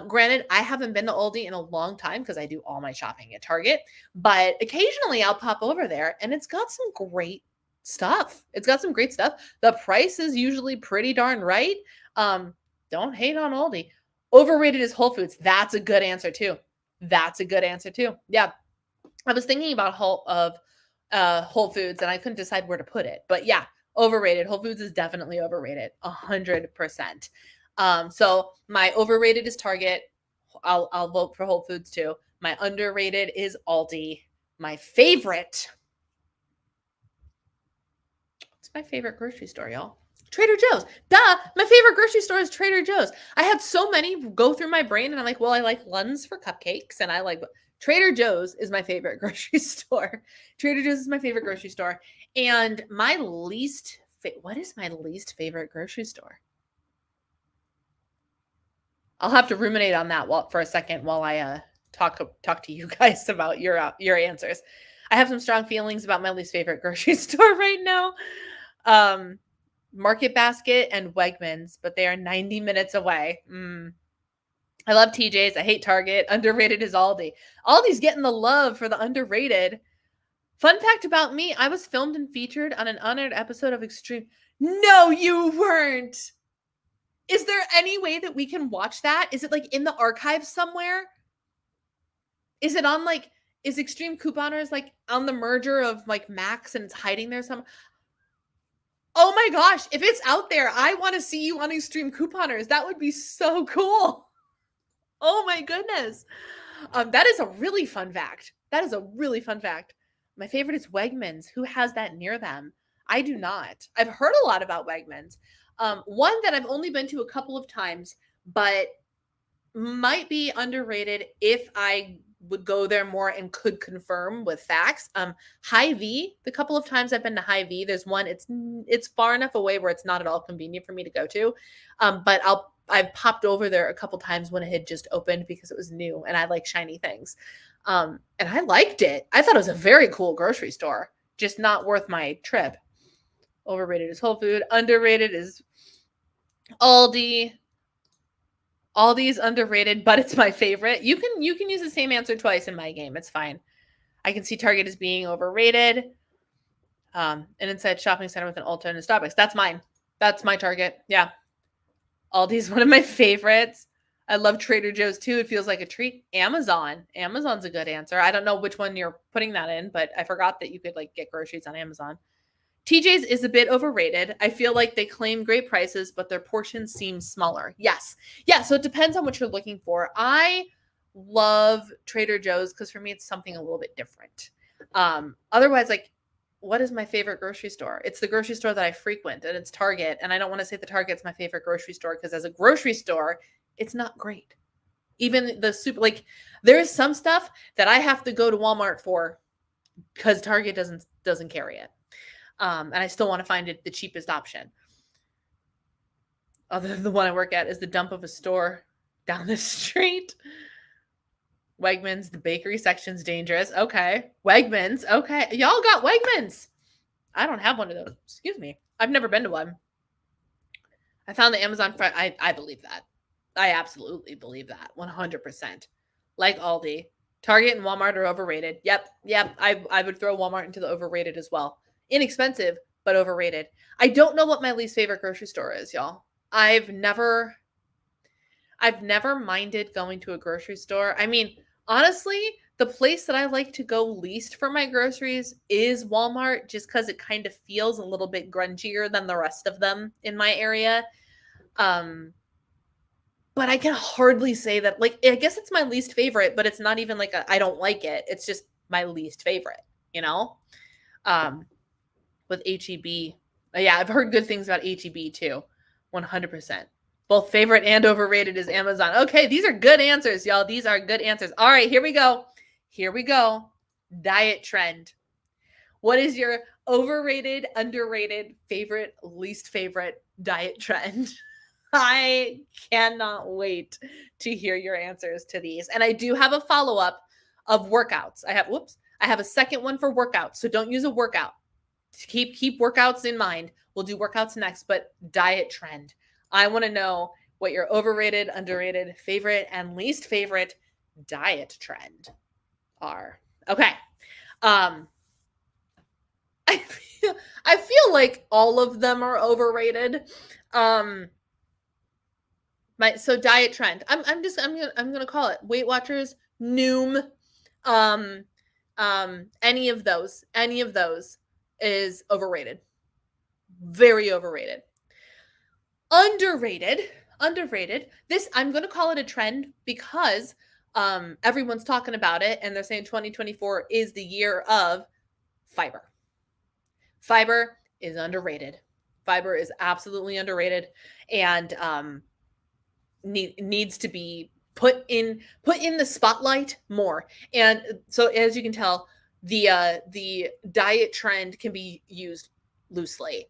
Granted, I haven't been to Aldi in a long time because I do all my shopping at Target, but occasionally I'll pop over there and it's got some great stuff. It's got some great stuff. The price is usually pretty darn right. Don't hate on Aldi. Overrated is Whole Foods. That's a good answer too. Yeah. I was thinking about Whole Foods and I couldn't decide where to put it. But yeah, overrated. Whole Foods is definitely overrated. 100%. So my overrated is Target. I'll vote for Whole Foods too. My underrated is Aldi. My favorite. What's my favorite grocery store, y'all? Trader Joe's. Duh. My favorite grocery store is Trader Joe's. I had so many go through my brain and I'm like, well, I like Lund's for cupcakes and I like Trader Joe's is my favorite grocery store. Trader Joe's is my favorite grocery store. And my what is my least favorite grocery store? I'll have to ruminate on that for a second while I talk to you guys about your answers. I have some strong feelings about my least favorite grocery store right now. Market Basket and Wegmans, but they are 90 minutes away. I love TJ's. I hate Target. Underrated is Aldi. Aldi's getting the love for the underrated. Fun fact about me, I was filmed and featured on an unaired episode of Extreme. No, you weren't. Is there any way that we can watch that? Is it like in the archives somewhere? Is it on is Extreme Couponers like on the merger of like Max and it's hiding there somewhere? Oh my gosh, if it's out there, I want to see you on Extreme Couponers. That would be so cool. Oh my goodness. That is a really fun fact. My favorite is Wegmans. Who has that near them? I do not. I've heard a lot about Wegmans. One that I've only been to a couple of times, but might be underrated if I would go there more and could confirm with facts. Hy-Vee, the couple of times I've been to Hy-Vee, there's one, it's far enough away where it's not at all convenient for me to go to. But I've popped over there a couple times when it had just opened because it was new and I like shiny things. And I liked it. I thought it was a very cool grocery store, just not worth my trip. Overrated is Whole Food. Underrated is Aldi. Aldi's underrated, but it's my favorite. You can use the same answer twice in my game. It's fine. I can see Target as being overrated. An inside shopping center with an Ulta and a Starbucks. That's mine. That's my Target. Yeah. Aldi's one of my favorites. I love Trader Joe's too. It feels like a treat. Amazon. Amazon's a good answer. I don't know which one you're putting that in, but I forgot that you could like get groceries on Amazon. TJ's is a bit overrated. I feel like they claim great prices, but their portions seem smaller. Yes. Yeah, so it depends on what you're looking for. I love Trader Joe's because for me it's something a little bit different. Otherwise, like, what is my favorite grocery store? It's the grocery store that I frequent, and it's Target. And I don't want to say the Target's my favorite grocery store because as a grocery store, it's not great. Even the super, like, there is some stuff that I have to go to Walmart for because Target doesn't carry it. And I still want to find it the cheapest option. Other than the one I work at is the dump of a store down the street. Wegmans, the bakery section's dangerous. Okay. Wegmans. Okay. Y'all got Wegmans. I don't have one of those. Excuse me. I've never been to one. I found the Amazon. I believe that. I absolutely believe that. 100%. Like Aldi. Target and Walmart are overrated. Yep. I would throw Walmart into the overrated as well. Inexpensive, but overrated. I don't know what my least favorite grocery store is, y'all. I've never minded going to a grocery store. I mean, honestly, the place that I like to go least for my groceries is Walmart, just because it kind of feels a little bit grungier than the rest of them in my area. But I can hardly say that, like, I guess it's my least favorite, but it's not even like I don't like it. It's just my least favorite, you know? With HEB. Yeah, I've heard good things about HEB too. 100%. Both favorite and overrated is Amazon. Okay, these are good answers, y'all. These are good answers. All right, here we go. Diet trend. What is your overrated, underrated, favorite, least favorite diet trend? I cannot wait to hear your answers to these. And I do have a follow-up of workouts. I have a second one for workouts. So don't use a workout. Keep workouts in mind. We'll do workouts next, but diet trend. I want to know what your overrated, underrated, favorite, and least favorite diet trend are. Okay. I feel like all of them are overrated. Diet trend. I'm gonna call it Weight Watchers, Noom, any of those is overrated. Very overrated. Underrated. This, I'm going to call it a trend because everyone's talking about it and they're saying 2024 is the year of fiber. Fiber is underrated. Fiber is absolutely underrated and needs to be put in the spotlight more. And so as you can tell, the diet trend can be used loosely.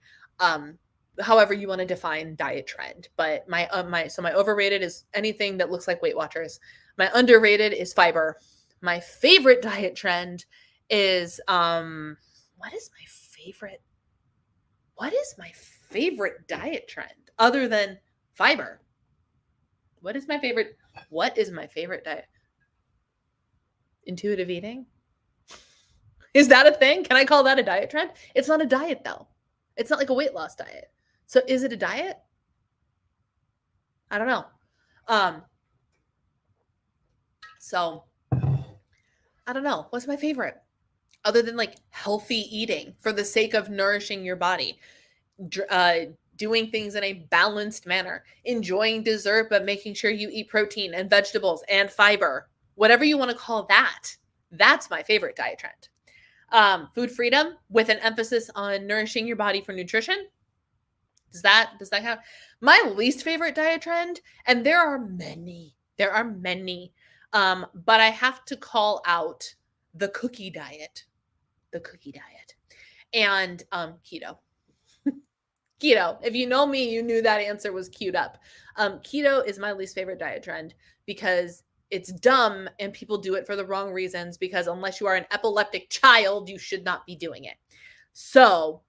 However you want to define diet trend. But my overrated is anything that looks like Weight Watchers. My underrated is fiber. My favorite diet trend is what is my favorite diet trend other than fiber? What is my favorite diet? Intuitive eating? Is that a thing? Can I call that a diet trend? It's not a diet though. It's not like a weight loss diet. So is it a diet? I don't know. So I don't know. What's my favorite? Other than like healthy eating for the sake of nourishing your body. Doing things in a balanced manner, enjoying dessert, but making sure you eat protein and vegetables and fiber, whatever you want to call that. That's my favorite diet trend. Food freedom with an emphasis on nourishing your body for nutrition. Does that count? My least favorite diet trend, and there are many, but I have to call out the cookie diet, and keto. Keto. If you know me, you knew that answer was queued up. Keto is my least favorite diet trend because it's dumb and people do it for the wrong reasons, because unless you are an epileptic child, you should not be doing it. So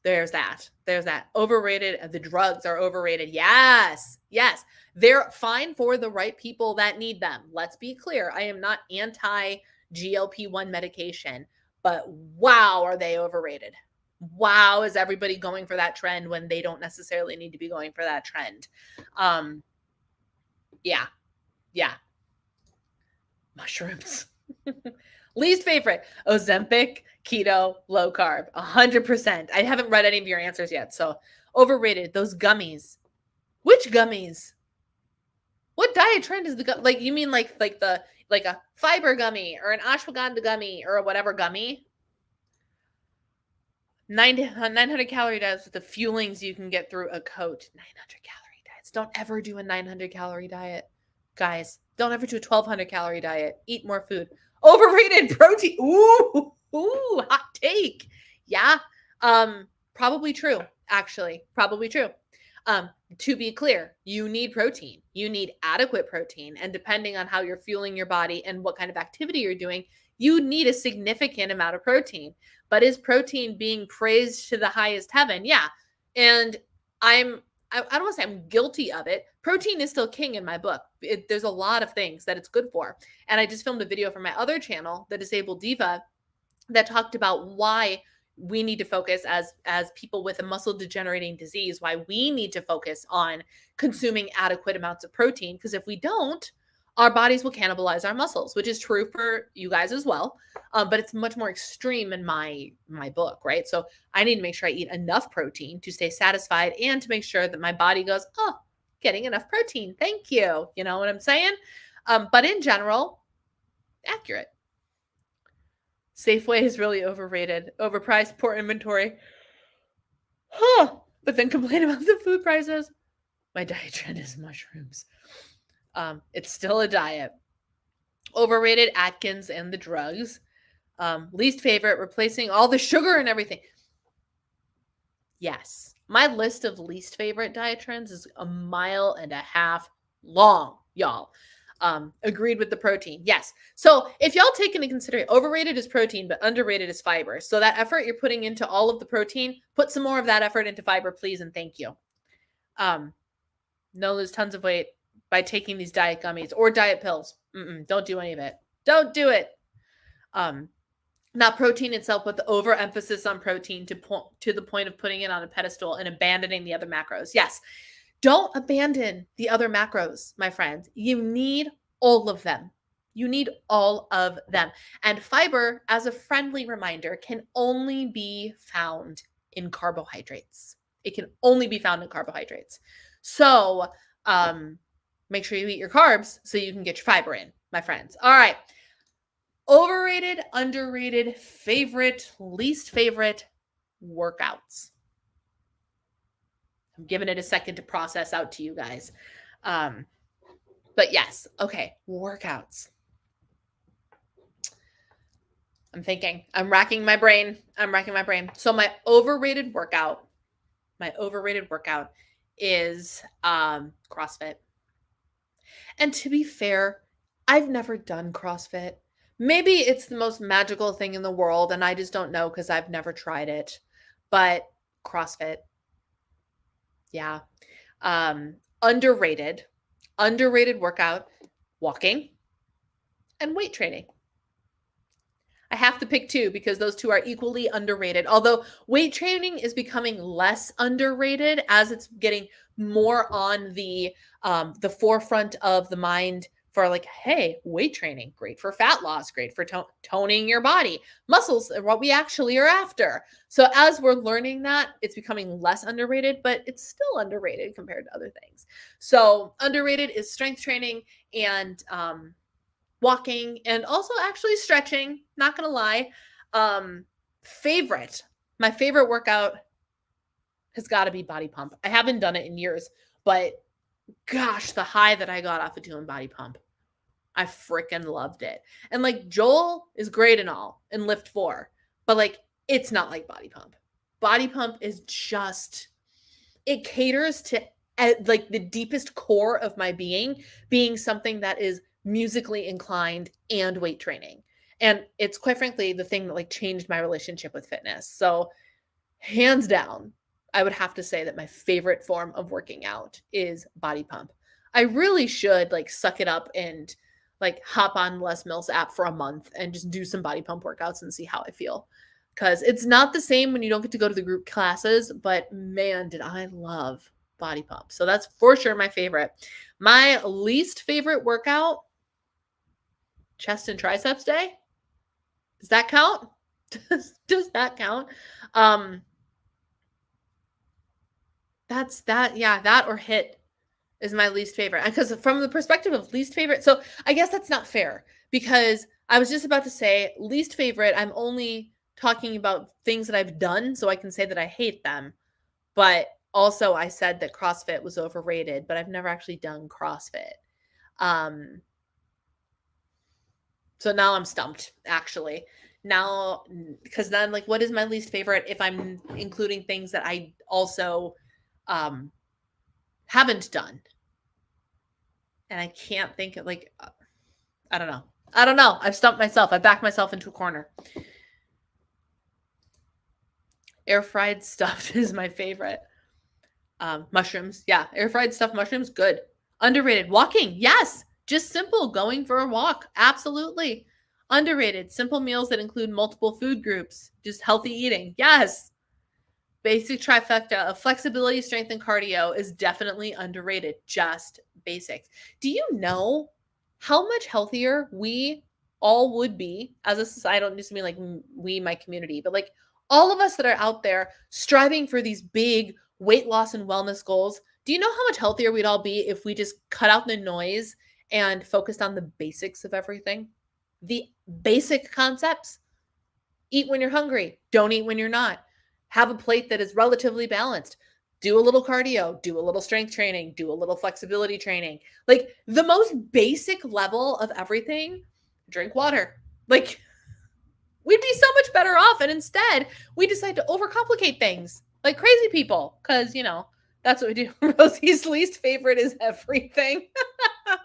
there's that. Overrated. The drugs are overrated. Yes. They're fine for the right people that need them. Let's be clear. I am not anti GLP-1 medication, but wow, are they overrated. Wow, is everybody going for that trend when they don't necessarily need to be going for that trend? Um, yeah, yeah. Mushrooms. Least favorite, Ozempic, keto, low carb, 100%. I haven't read any of your answers yet. So overrated, those gummies. Which gummies? What diet trend is like you mean like the like a fiber gummy or an ashwagandha gummy or whatever gummy? 900 calorie diets with the fuelings you can get through a coat. 900 calorie diets. Don't ever do a 900 calorie diet. Guys, don't ever do a 1200 calorie diet. Eat more food. Overrated protein. Ooh, hot take. Yeah. Probably true, actually. Probably true. To be clear, you need protein. You need adequate protein. And depending on how you're fueling your body and what kind of activity you're doing, you need a significant amount of protein. But is protein being praised to the highest heaven? Yeah. And I don't want to say I'm guilty of it. Protein is still king in my book. There's a lot of things that it's good for. And I just filmed a video for my other channel, The Disabled Diva, that talked about why we need to focus as people with a muscle degenerating disease, why we need to focus on consuming adequate amounts of protein. Because if we don't, our bodies will cannibalize our muscles, which is true for you guys as well. But it's much more extreme in my book, right? So I need to make sure I eat enough protein to stay satisfied and to make sure that my body goes, oh, getting enough protein. Thank you. You know what I'm saying? But in general, accurate. Safeway is really overrated, overpriced, poor inventory. Huh. But then complain about the food prices. My diet trend is mushrooms. It's still a diet. Overrated, Atkins and the drugs. Least favorite, replacing all the sugar and everything. Yes. My list of least favorite diet trends is 1.5 miles long, y'all. Agreed with the protein. Yes. So if y'all take into consideration, overrated is protein, but underrated is fiber. So that effort you're putting into all of the protein, put some more of that effort into fiber, please, and thank you. No, lose tons of weight by taking these diet gummies or diet pills. Don't do any of it. Don't do it. Not protein itself, but the overemphasis on protein to the point of putting it on a pedestal and abandoning the other macros. Yes. Don't abandon the other macros, my friends. You need all of them. You need all of them. And fiber, as a friendly reminder, can only be found in carbohydrates. It can only be found in carbohydrates. So make sure you eat your carbs so you can get your fiber in, my friends. All right. Overrated, underrated, favorite, least favorite workouts. I'm giving it a second to process out to you guys. But yes, okay, workouts. I'm thinking. I'm racking my brain. So my overrated workout is CrossFit. And to be fair, I've never done CrossFit. Maybe it's the most magical thing in the world, and I just don't know because I've never tried it. But CrossFit, yeah. Underrated workout, walking and weight training. I have to pick two because those two are equally underrated. Although weight training is becoming less underrated as it's getting more on the forefront of the mind for like, hey, weight training, great for fat loss, great for toning your body. Muscles are what we actually are after. So as we're learning that, it's becoming less underrated, but it's still underrated compared to other things. So underrated is strength training and walking and also actually stretching, not gonna lie. My favorite workout has got to be body pump. I haven't done it in years, but gosh, the high that I got off of doing body pump, I freaking loved it. And like Joel is great and all in lift 4, but like it's not like body pump. Body pump is just, it caters to like the deepest core of my being something that is musically inclined and weight training. And it's quite frankly the thing that like changed my relationship with fitness. So hands down, I would have to say that my favorite form of working out is body pump. I really should like suck it up and like hop on Les Mills app for a month and just do some body pump workouts and see how I feel. because it's not the same when you don't get to go to the group classes, but man, did I love body pump. So that's for sure my favorite. My least favorite workout, chest and triceps day. Does that count? Does that count? That's that, yeah, that or hit is my least favorite. Because from the perspective of least favorite, so I guess that's not fair because I was just about to say least favorite, I'm only talking about things that I've done, so I can say that I hate them. But also I said that CrossFit was overrated, but I've never actually done CrossFit. Um, so now I'm stumped, actually. Now, because then, like, what is my least favorite if I'm including things that I also haven't done? And I can't think of, like, I don't know. I don't know. I've stumped myself. I backed myself into a corner. Air fried stuff is my favorite. Mushrooms. Yeah. Air fried stuffed mushrooms. Good. Underrated. Walking. Yes. Just simple. Going for a walk. Absolutely. Underrated. Simple meals that include multiple food groups. Just healthy eating. Yes. Basic trifecta of flexibility, strength, and cardio is definitely underrated. Just basics. Do you know how much healthier we all would be as a society? I don't just mean like we, my community, but like all of us that are out there striving for these big weight loss and wellness goals. Do you know how much healthier we'd all be if we just cut out the noise and focused on the basics of everything? The basic concepts. Eat when you're hungry. Don't eat when you're not. Have a plate that is relatively balanced. Do a little cardio, do a little strength training, do a little flexibility training. Like the most basic level of everything, drink water. Like we'd be so much better off. And instead, we decide to overcomplicate things like crazy people because, you know, that's what we do. Rosie's least favorite is everything. At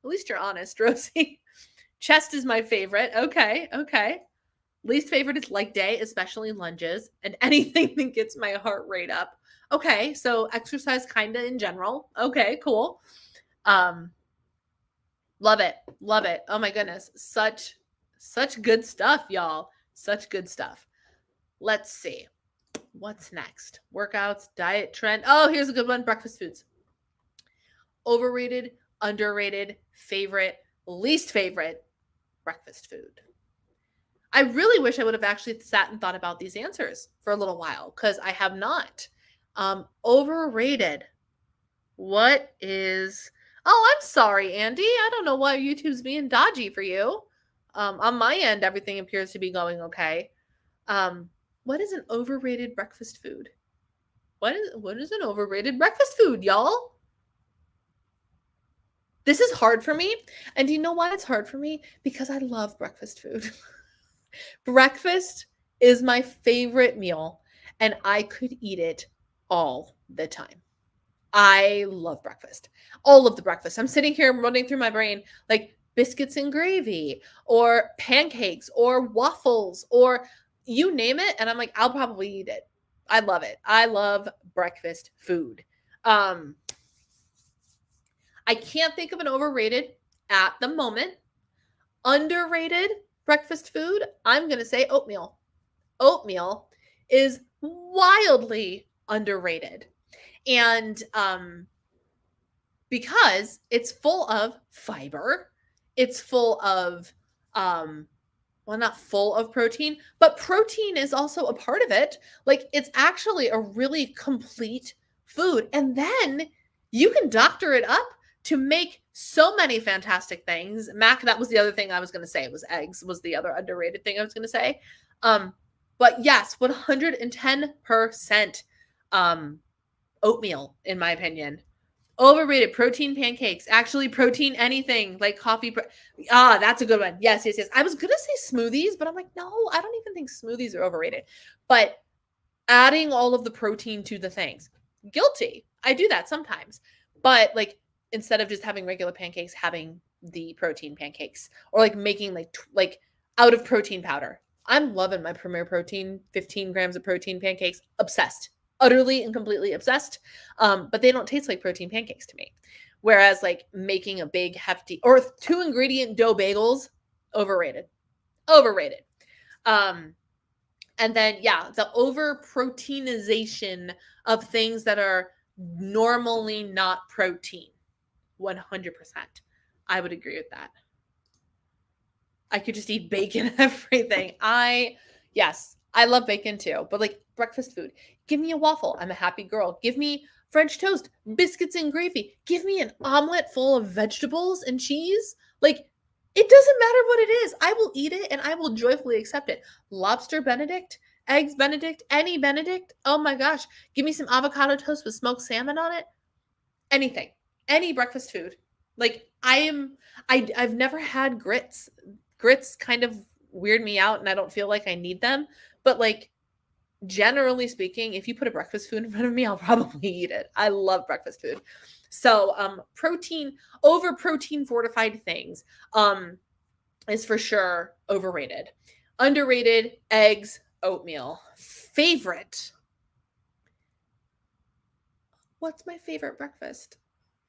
least you're honest, Rosie. Chest is my favorite. Okay. Okay. Least favorite is leg day, especially lunges and anything that gets my heart rate up. Okay, so exercise kind of in general. Okay, cool. Love it. Love it. Oh my goodness. Such good stuff, y'all. Such good stuff. Let's see. What's next? Workouts, diet trend. Oh, here's a good one. Breakfast foods. Overrated, underrated, favorite, least favorite breakfast food. I really wish I would have actually sat and thought about these answers for a little while because I have not. Overrated. What is. Oh, I'm sorry, Andy. I don't know why YouTube's being dodgy for you. On my end, everything appears to be going okay. What is an overrated breakfast food? What is an overrated breakfast food, y'all? This is hard for me. And do you know why it's hard for me? Because I love breakfast food. Breakfast is my favorite meal, and I could eat it all the time. I love breakfast. All of the breakfast. I'm sitting here running through my brain like biscuits and gravy or pancakes or waffles or you name it, and I'm like, I'll probably eat it. I love it. I love breakfast food. I can't think of an overrated at the moment. Underrated breakfast food, I'm going to say oatmeal. Oatmeal is wildly underrated. And because it's full of fiber, it's full of well, not full of protein, but protein is also a part of it. Like it's actually a really complete food. And then you can doctor it up to make so many fantastic things. Mac, that was the other thing I was going to say. It was eggs was the other underrated thing I was going to say. But yes, 110% oatmeal, in my opinion. Overrated protein pancakes. Actually, protein anything like coffee. That's a good one. Yes, yes, yes. I was going to say smoothies, but I'm like, no, I don't even think smoothies are overrated. But adding all of the protein to the things, guilty. I do that sometimes. But like, instead of just having regular pancakes, having the protein pancakes or like making like out of protein powder. I'm loving my Premier Protein, 15 grams of protein pancakes. Obsessed. Utterly and completely obsessed. But they don't taste like protein pancakes to me. Whereas like making a big hefty or 2-ingredient dough bagels, overrated. Overrated. And then, yeah, the over proteinization of things that are normally not protein. 100%. I would agree with that. I could just eat bacon everything. Yes, I love bacon too, but like breakfast food. Give me a waffle. I'm a happy girl. Give me French toast, biscuits and gravy. Give me an omelet full of vegetables and cheese. Like, it doesn't matter what it is. I will eat it and I will joyfully accept it. Lobster Benedict, eggs Benedict, any Benedict. Oh my gosh. Give me some avocado toast with smoked salmon on it. Anything. Any breakfast food. Like, I've never had grits. Grits kind of weird me out and I don't feel like I need them. But like, generally speaking, if you put a breakfast food in front of me, I'll probably eat it. I love breakfast food. So over protein fortified things is for sure overrated. Underrated, eggs, oatmeal. Favorite. What's my favorite breakfast?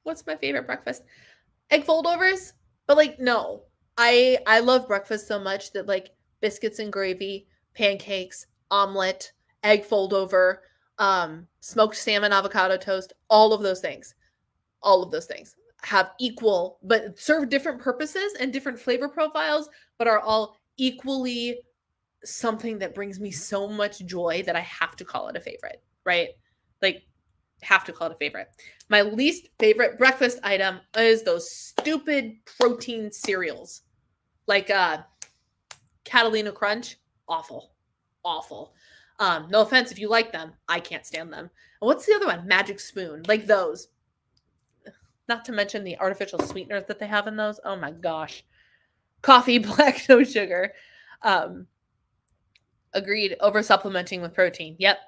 Egg foldovers? But like, no. I love breakfast so much that like biscuits and gravy, pancakes, omelet, egg foldover, smoked salmon avocado toast, all of those things have equal but serve different purposes and different flavor profiles, but are all equally something that brings me so much joy that I have to call it a favorite, right? Like, have to call it a favorite. My least favorite breakfast item is those stupid protein cereals. Like Catalina Crunch, awful. No offense if you like them. I can't stand them. And what's the other one? Magic Spoon. Like those. Not to mention the artificial sweeteners that they have in those. Oh my gosh. Coffee, black, no sugar. Agreed. Over supplementing with protein. Yep.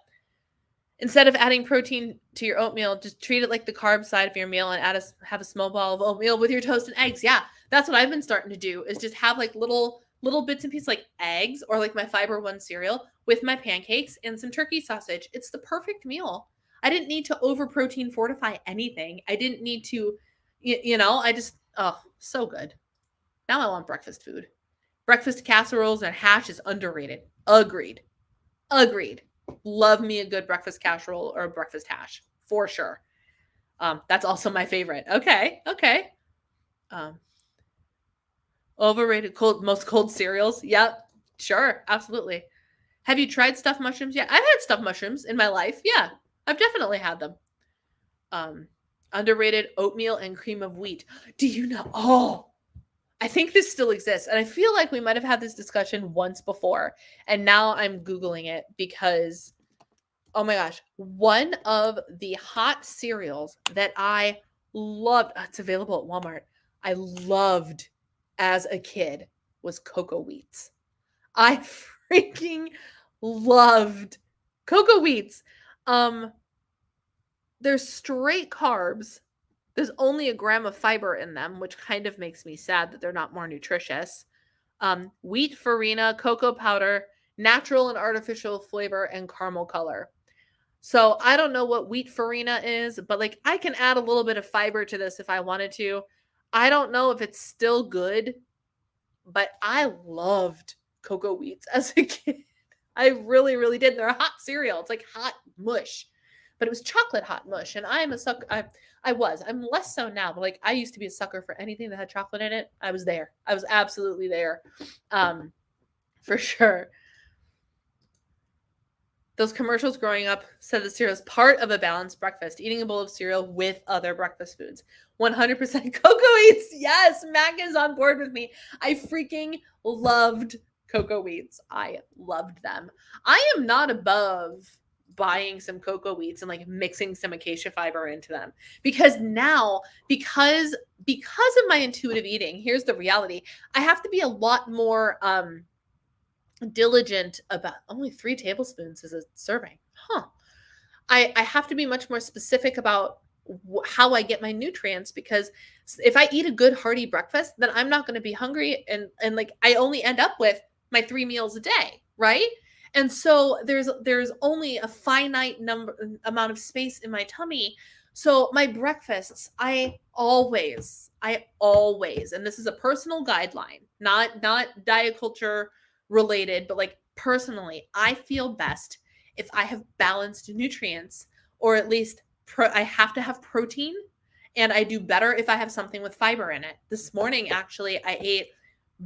Instead of adding protein to your oatmeal, just treat it like the carb side of your meal and have a small ball of oatmeal with your toast and eggs. Yeah, that's what I've been starting to do, is just have like little bits and pieces like eggs or like my Fiber One cereal with my pancakes and some turkey sausage. It's the perfect meal. I didn't need to over protein fortify anything. I didn't need to, so good. Now I want breakfast food. Breakfast casseroles and hash is underrated. Agreed. Love me a good breakfast casserole or a breakfast hash for sure. That's also my favorite. Okay. Overrated most cold cereals. Yep. Sure. Absolutely. Have you tried stuffed mushrooms yet? I've had stuffed mushrooms in my life. Yeah. I've definitely had them. Underrated oatmeal and cream of wheat. Do you know? Oh, I think this still exists. And I feel like we might have had this discussion once before. And now I'm Googling it because, oh my gosh, one of the hot cereals that I loved, it's available at Walmart, I loved as a kid was Cocoa Wheats. I freaking loved Cocoa Wheats. They're straight carbs. There's only a gram of fiber in them, which kind of makes me sad that they're not more nutritious. Wheat farina, cocoa powder, natural and artificial flavor, and caramel color. So I don't know what wheat farina is, but like I can add a little bit of fiber to this if I wanted to. I don't know if it's still good, but I loved Cocoa Wheats as a kid. I really, really did. They're a hot cereal. It's like hot mush, but it was chocolate hot mush. And I'm a sucker. I'm less so now, but like I used to be a sucker for anything that had chocolate in it. I was there. I was absolutely there. For sure. Those commercials growing up said the cereal is part of a balanced breakfast, eating a bowl of cereal with other breakfast foods. 100% Cocoa Eats. Yes, Mac is on board with me. I freaking loved Cocoa Eats. I loved them. I am not above buying some Cocoa Eats and like mixing some acacia fiber into them, because now, because of my intuitive eating, here's the reality. I have to be a lot more diligent about only 3 tablespoons is a serving. I have to be much more specific about how I get my nutrients, because if I eat a good hearty breakfast, then I'm not going to be hungry and like I only end up with my 3 meals a day, right? And so there's only a finite amount of space in my tummy. So my breakfasts, I always, and this is a personal guideline, not diet culture related, but like personally, I feel best if I have balanced nutrients, or at least I have to have protein, and I do better if I have something with fiber in it. This morning, actually, I ate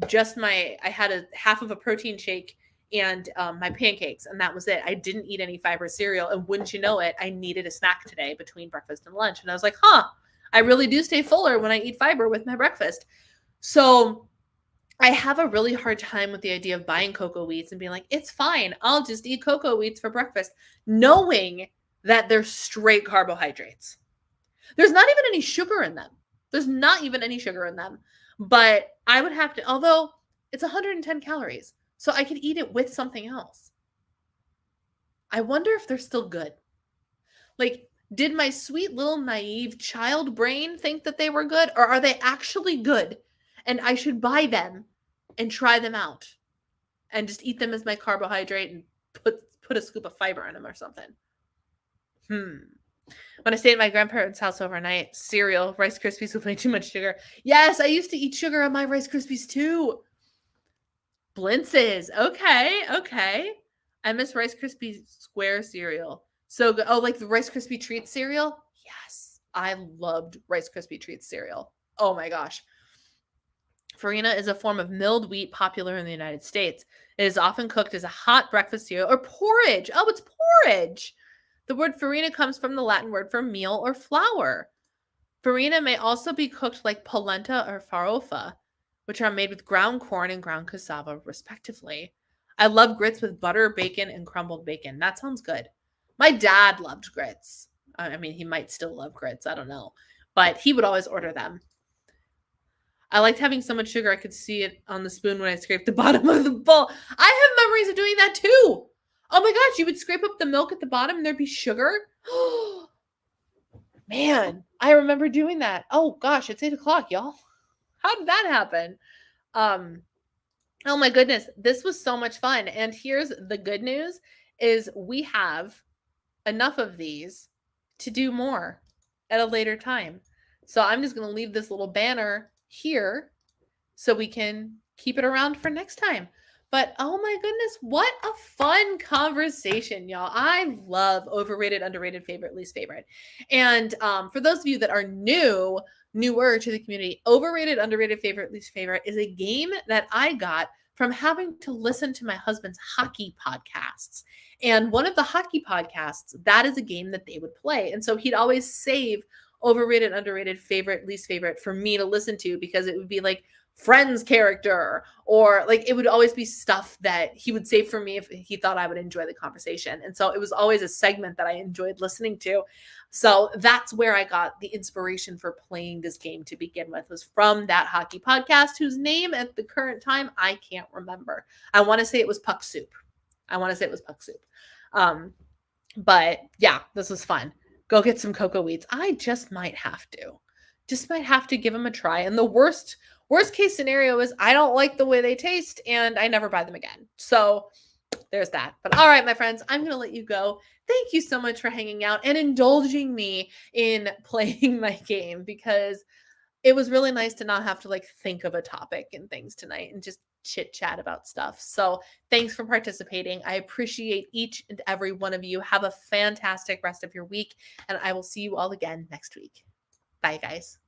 I had a half of a protein shake and my pancakes, and that was it. I didn't eat any fiber cereal, and wouldn't you know it, I needed a snack today between breakfast and lunch, and I was like, I really do stay fuller when I eat fiber with my breakfast. So I have a really hard time with the idea of buying cocoa wheats and being like, it's fine, I'll just eat cocoa wheats for breakfast, knowing that they're straight carbohydrates. There's not even any sugar in them. There's not even any sugar in them. But I would have to, although it's 110 calories, so I could eat it with something else. I wonder if they're still good. Like, did my sweet little naive child brain think that they were good, or are they actually good? And I should buy them and try them out and just eat them as my carbohydrate and put a scoop of fiber in them or something. When I stayed at my grandparents' house overnight, cereal, Rice Krispies with way too much sugar. Yes, I used to eat sugar on my Rice Krispies too. Blintzes. Okay. I miss Rice Krispies square cereal. So good. Oh, like the Rice Krispie Treats cereal? Yes. I loved Rice Krispie Treats cereal. Oh my gosh. Farina is a form of milled wheat popular in the United States. It is often cooked as a hot breakfast cereal or porridge. Oh, it's porridge. The word farina comes from the Latin word for meal or flour. Farina may also be cooked like polenta or farofa, which are made with ground corn and ground cassava, respectively. I love grits with butter, bacon, and crumbled bacon. That sounds good. My dad loved grits. I mean, he might still love grits. I don't know. But he would always order them. I liked having so much sugar I could see it on the spoon when I scraped the bottom of the bowl. I have memories of doing that too. Oh my gosh, you would scrape up the milk at the bottom and there'd be sugar? Man, I remember doing that. Oh gosh, it's 8 o'clock, y'all. How did that happen? Oh my goodness, this was so much fun. And here's the good news is we have enough of these to do more at a later time. So I'm just going to leave this little banner here so we can keep it around for next time. But oh my goodness, what a fun conversation, y'all. I love overrated, underrated, favorite, least favorite. And for those of you that are newer to the community, overrated, underrated, favorite, least favorite is a game that I got from having to listen to my husband's hockey podcasts. And one of the hockey podcasts, that is a game that they would play. And so he'd always save overrated, underrated, favorite, least favorite for me to listen to, because it would be like Friends character, or like it would always be stuff that he would save for me if he thought I would enjoy the conversation. And so it was always a segment that I enjoyed listening to. So that's where I got the inspiration for playing this game to begin with, was from that hockey podcast, whose name at the current time I can't remember. I want to say it was Puck Soup. But yeah, this was fun. Go get some cocoa wheats. I just might have to give them a try. And the worst case scenario is I don't like the way they taste and I never buy them again. So there's that. But all right, my friends, I'm going to let you go. Thank you so much for hanging out and indulging me in playing my game, because it was really nice to not have to like think of a topic and things tonight and just chit chat about stuff. So thanks for participating. I appreciate each and every one of you. Have a fantastic rest of your week, and I will see you all again next week. Bye, guys.